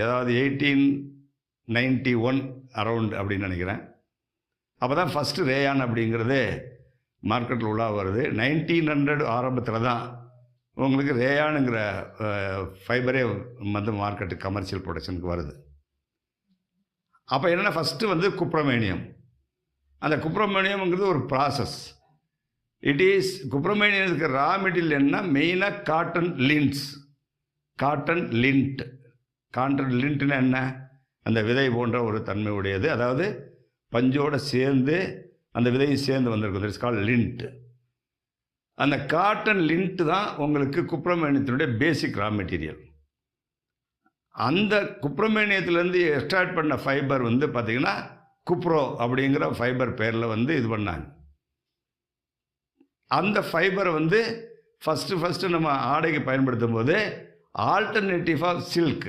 அதாவது 1891 அரவுண்ட் அப்படின்னு நினைக்கிறேன். அப்போ தான் ஃபஸ்ட்டு ரேயான் அப்படிங்கிறது மார்க்கெட்டில் உலா வருது. 1900 ஆரம்பத்தில் தான் உங்களுக்கு ரேயானுங்கிற ஃபைபரே வந்து மார்க்கெட்டு கமர்ஷியல் ப்ரொடக்ஷனுக்கு வருது. அப்போ என்னென்னா ஃபஸ்ட்டு வந்து குப்ரமேனியம். அந்த குப்ரமேனியம்ங்கிறது ஒரு ப்ராசஸ். குப்ரமேனியத்துக்கு ரா மெட்டீரியல் என்ன, மெயினாக காட்டன் லிண்ட்ஸ். காட்டன் லிண்ட்னா என்ன, அந்த விதை போன்ற ஒரு தன்மை உடையது. அதாவது பஞ்சோடு சேர்ந்து அந்த விதையும் சேர்ந்து வந்திருக்கும். It's called lint. அந்த காட்டன் லிண்ட் தான் உங்களுக்கு குப்ரமேனியத்தினுடைய பேசிக் ரா மெட்டீரியல். அந்த குப்ரமேனியத்திலேருந்து எக்ஸ்ட்ராக்ட் பண்ண ஃபைபர் வந்து பார்த்திங்கன்னா குப்ரோ அப்படிங்கிற ஃபைபர் பேரில் வந்து இது பண்ணாங்க. அந்த ஃபைபரை வந்து ஃபஸ்ட்டு நம்ம ஆடைக்கு பயன்படுத்தும் போது ஆல்டர்னேட்டிவ் ஆஃப் சில்க்,